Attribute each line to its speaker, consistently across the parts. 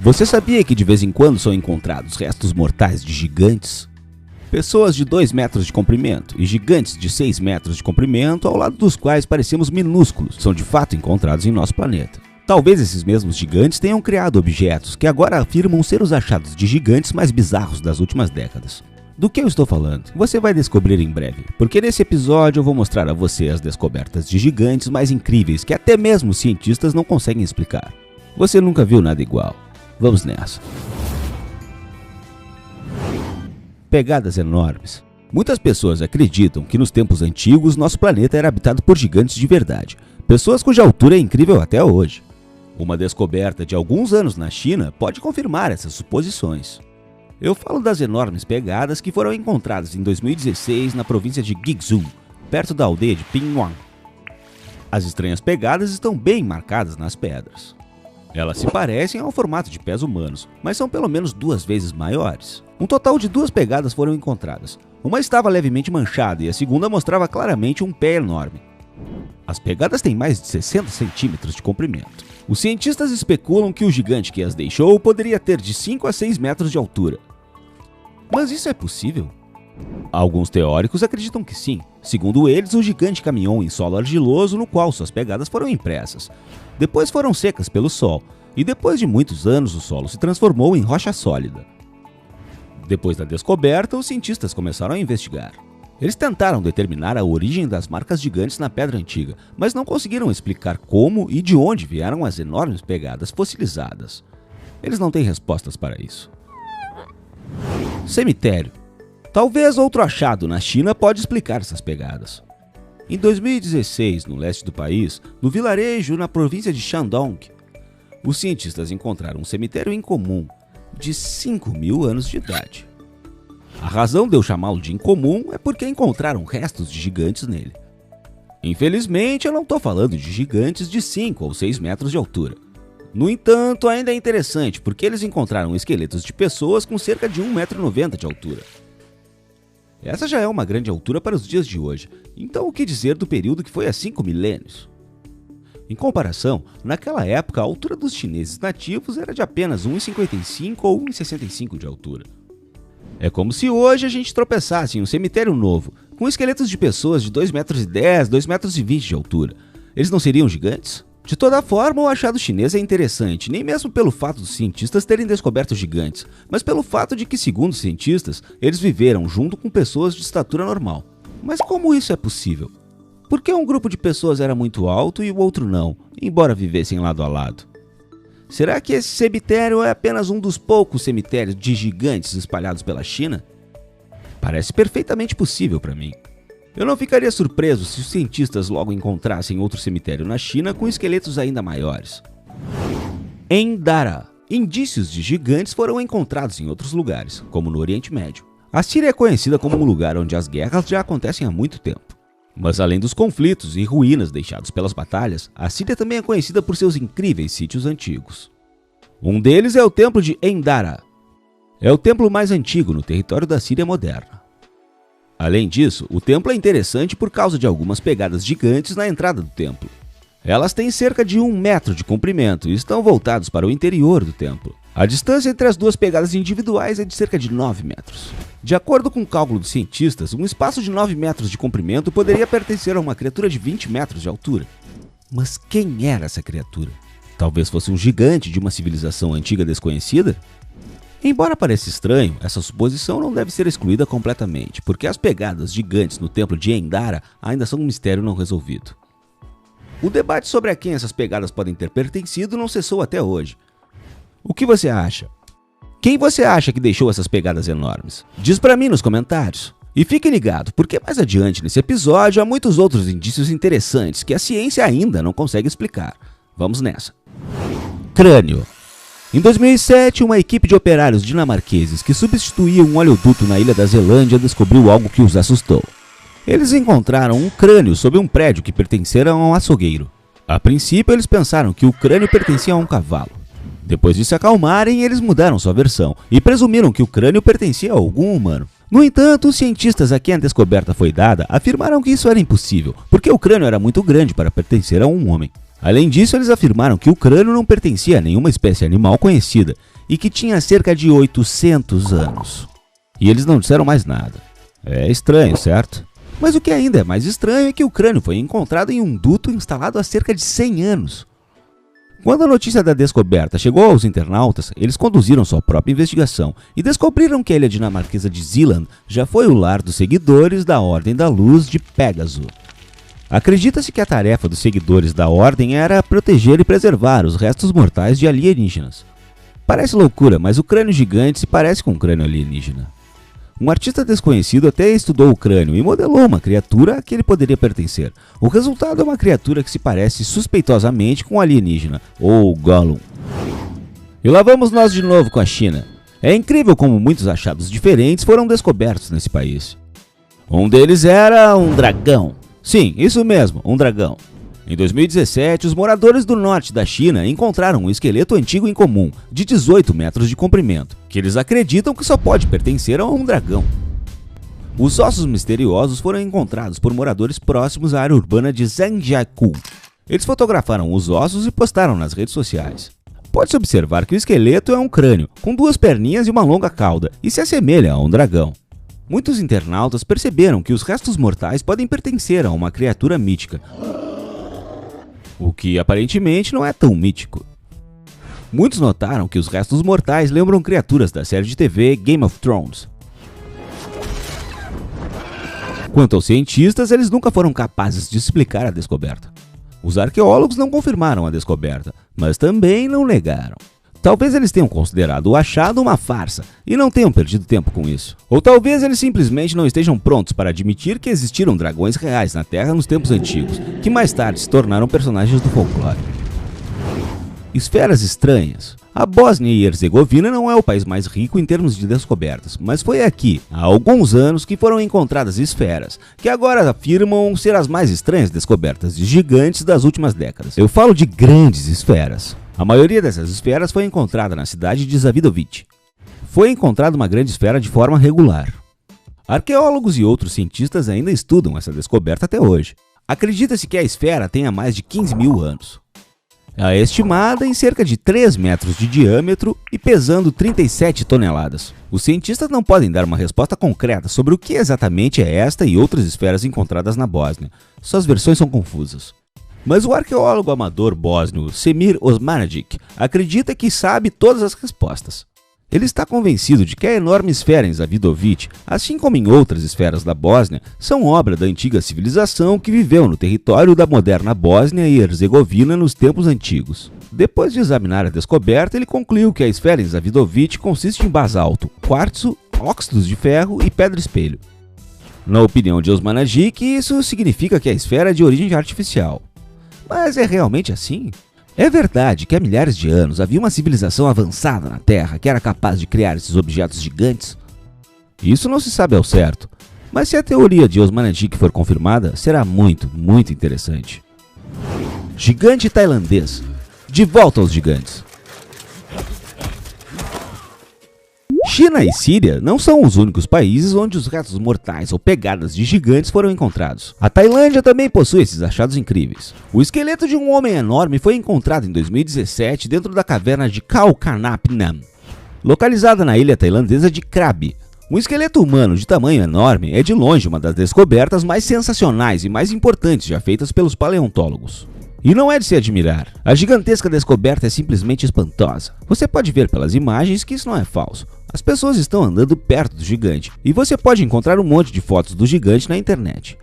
Speaker 1: Você sabia que de vez em quando são encontrados restos mortais de gigantes? Pessoas de 2 metros de comprimento e gigantes de 6 metros de comprimento, ao lado dos quais parecemos minúsculos, são de fato encontrados em nosso planeta. Talvez esses mesmos gigantes tenham criado objetos que agora afirmam ser os achados de gigantes mais bizarros das últimas décadas. Do que eu estou falando? Você vai descobrir em breve, porque nesse episódio eu vou mostrar a você as descobertas de gigantes mais incríveis que até mesmo os cientistas não conseguem explicar. Você nunca viu nada igual. Vamos nessa. Pegadas enormes. Muitas pessoas acreditam que nos tempos antigos nosso planeta era habitado por gigantes de verdade, pessoas cuja altura é incrível até hoje. Uma descoberta de alguns anos na China pode confirmar essas suposições. Eu falo das enormes pegadas que foram encontradas em 2016 na província de Guizhou, perto da aldeia de Pingyuan. As estranhas pegadas estão bem marcadas nas pedras. Elas se parecem ao formato de pés humanos, mas são pelo menos 2 vezes maiores. Um total de 2 pegadas foram encontradas. Uma estava levemente manchada e a segunda mostrava claramente um pé enorme. As pegadas têm mais de 60 centímetros de comprimento. Os cientistas especulam que o gigante que as deixou poderia ter de 5 a 6 metros de altura. Mas isso é possível? Alguns teóricos acreditam que sim. Segundo eles, o gigante caminhou em solo argiloso no qual suas pegadas foram impressas. Depois foram secas pelo sol, e depois de muitos anos o solo se transformou em rocha sólida. Depois da descoberta, os cientistas começaram a investigar. Eles tentaram determinar a origem das marcas gigantes na pedra antiga, mas não conseguiram explicar como e de onde vieram as enormes pegadas fossilizadas. Eles não têm respostas para isso. Cemitério. Talvez outro achado na China pode explicar essas pegadas. Em 2016, no leste do país, no vilarejo na província de Shandong, os cientistas encontraram um cemitério incomum de 5.000 anos de idade. A razão de eu chamá-lo de incomum é porque encontraram restos de gigantes nele. Infelizmente, eu não estou falando de gigantes de 5 ou 6 metros de altura. No entanto, ainda é interessante porque eles encontraram esqueletos de pessoas com cerca de 1,90 m de altura. Essa já é uma grande altura para os dias de hoje, então o que dizer do período que foi há 5 milênios? Em comparação, naquela época a altura dos chineses nativos era de apenas 1,55 ou 1,65 de altura. É como se hoje a gente tropeçasse em um cemitério novo, com esqueletos de pessoas de 2,10 m, 2,20 m de altura. Eles não seriam gigantes? De toda forma, o achado chinês é interessante, nem mesmo pelo fato dos cientistas terem descoberto gigantes, mas pelo fato de que, segundo os cientistas, eles viveram junto com pessoas de estatura normal. Mas como isso é possível? Por que um grupo de pessoas era muito alto e o outro não, embora vivessem lado a lado? Será que esse cemitério é apenas um dos poucos cemitérios de gigantes espalhados pela China? Parece perfeitamente possível para mim. Eu não ficaria surpreso se os cientistas logo encontrassem outro cemitério na China com esqueletos ainda maiores. Em Dara, indícios de gigantes foram encontrados em outros lugares, como no Oriente Médio. A Síria é conhecida como um lugar onde as guerras já acontecem há muito tempo. Mas além dos conflitos e ruínas deixados pelas batalhas, a Síria também é conhecida por seus incríveis sítios antigos. Um deles é o Templo de Endara. É o templo mais antigo no território da Síria moderna. Além disso, o templo é interessante por causa de algumas pegadas gigantes na entrada do templo. Elas têm cerca de 1 metro de comprimento e estão voltados para o interior do templo. A distância entre as 2 pegadas individuais é de cerca de 9 metros. De acordo com o cálculo dos cientistas, um espaço de 9 metros de comprimento poderia pertencer a uma criatura de 20 metros de altura. Mas quem era essa criatura? Talvez fosse um gigante de uma civilização antiga desconhecida? Embora pareça estranho, essa suposição não deve ser excluída completamente, porque as pegadas gigantes no templo de Endara ainda são um mistério não resolvido. O debate sobre a quem essas pegadas podem ter pertencido não cessou até hoje. O que você acha? Quem você acha que deixou essas pegadas enormes? Diz pra mim nos comentários. E fique ligado, porque mais adiante nesse episódio há muitos outros indícios interessantes que a ciência ainda não consegue explicar. Vamos nessa. Crânio. Em 2007, uma equipe de operários dinamarqueses que substituía um oleoduto na ilha da Zelândia descobriu algo que os assustou. Eles encontraram um crânio sob um prédio que pertencia a um açougueiro. A princípio, eles pensaram que o crânio pertencia a um cavalo. Depois de se acalmarem, eles mudaram sua versão e presumiram que o crânio pertencia a algum humano. No entanto, os cientistas a quem a descoberta foi dada afirmaram que isso era impossível, porque o crânio era muito grande para pertencer a um homem. Além disso, eles afirmaram que o crânio não pertencia a nenhuma espécie animal conhecida e que tinha cerca de 800 anos. E eles não disseram mais nada. É estranho, certo? Mas o que ainda é mais estranho é que o crânio foi encontrado em um duto instalado há cerca de 100 anos. Quando a notícia da descoberta chegou aos internautas, eles conduziram sua própria investigação e descobriram que a ilha dinamarquesa de Zeeland já foi o lar dos seguidores da Ordem da Luz de Pégaso. Acredita-se que a tarefa dos seguidores da Ordem era proteger e preservar os restos mortais de alienígenas. Parece loucura, mas o crânio gigante se parece com um crânio alienígena. Um artista desconhecido até estudou o crânio e modelou uma criatura a que ele poderia pertencer. O resultado é uma criatura que se parece suspeitosamente com um alienígena, ou Gollum. E lá vamos nós de novo com a China. É incrível como muitos achados diferentes foram descobertos nesse país. Um deles era um dragão. Sim, isso mesmo, um dragão. Em 2017, os moradores do norte da China encontraram um esqueleto antigo incomum, de 18 metros de comprimento, que eles acreditam que só pode pertencer a um dragão. Os ossos misteriosos foram encontrados por moradores próximos à área urbana de Zhangjiakou. Eles fotografaram os ossos e postaram nas redes sociais. Pode-se observar que o esqueleto é um crânio, com duas perninhas e uma longa cauda, e se assemelha a um dragão. Muitos internautas perceberam que os restos mortais podem pertencer a uma criatura mítica, o que aparentemente não é tão mítico. Muitos notaram que os restos mortais lembram criaturas da série de TV Game of Thrones. Quanto aos cientistas, eles nunca foram capazes de explicar a descoberta. Os arqueólogos não confirmaram a descoberta, mas também não negaram. Talvez eles tenham considerado o achado uma farsa e não tenham perdido tempo com isso. Ou talvez eles simplesmente não estejam prontos para admitir que existiram dragões reais na Terra nos tempos antigos, que mais tarde se tornaram personagens do folclore. Esferas estranhas. A Bósnia e Herzegovina não é o país mais rico em termos de descobertas, mas foi aqui, há alguns anos, que foram encontradas esferas, que agora afirmam ser as mais estranhas descobertas de gigantes das últimas décadas. Eu falo de grandes esferas. A maioria dessas esferas foi encontrada na cidade de Zawidowice. Foi encontrada uma grande esfera de forma regular. Arqueólogos e outros cientistas ainda estudam essa descoberta até hoje. Acredita-se que a esfera tenha mais de 15 mil anos. É estimada em cerca de 3 metros de diâmetro e pesando 37 toneladas. Os cientistas não podem dar uma resposta concreta sobre o que exatamente é esta e outras esferas encontradas na Bósnia. Suas versões são confusas. Mas o arqueólogo amador bósnio Semir Osmanagic acredita que sabe todas as respostas. Ele está convencido de que a enorme esfera em Zawidowice, assim como em outras esferas da Bósnia, são obra da antiga civilização que viveu no território da moderna Bósnia e Herzegovina nos tempos antigos. Depois de examinar a descoberta, ele concluiu que a esfera em Zawidowice consiste em basalto, quartzo, óxidos de ferro e pedra-espelho. Na opinião de Osmanagic, isso significa que a esfera é de origem artificial. Mas é realmente assim? É verdade que há milhares de anos havia uma civilização avançada na Terra que era capaz de criar esses objetos gigantes? Isso não se sabe ao certo, mas se a teoria de Osmanagic for confirmada, será muito interessante. Gigante tailandês. De volta aos gigantes. China e Síria não são os únicos países onde os restos mortais ou pegadas de gigantes foram encontrados. A Tailândia também possui esses achados incríveis. O esqueleto de um homem enorme foi encontrado em 2017 dentro da caverna de Khao Phangan Nam, localizada na ilha tailandesa de Krabi. Um esqueleto humano de tamanho enorme é de longe uma das descobertas mais sensacionais e mais importantes já feitas pelos paleontólogos. E não é de se admirar. A gigantesca descoberta é simplesmente espantosa. Você pode ver pelas imagens que isso não é falso. As pessoas estão andando perto do gigante, e você pode encontrar um monte de fotos do gigante na internet.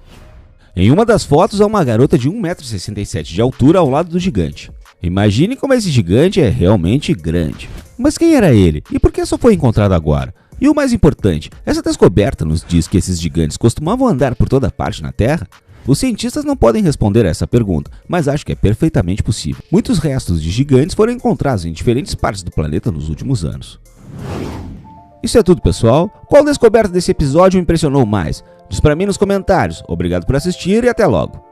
Speaker 1: Em uma das fotos há uma garota de 1,67 m de altura ao lado do gigante. Imagine como esse gigante é realmente grande. Mas quem era ele? E por que só foi encontrado agora? E o mais importante, essa descoberta nos diz que esses gigantes costumavam andar por toda parte na Terra? Os cientistas não podem responder a essa pergunta, mas acho que é perfeitamente possível. Muitos restos de gigantes foram encontrados em diferentes partes do planeta nos últimos anos. Isso é tudo, pessoal. Qual descoberta desse episódio o impressionou mais? Diz pra mim nos comentários. Obrigado por assistir e até logo.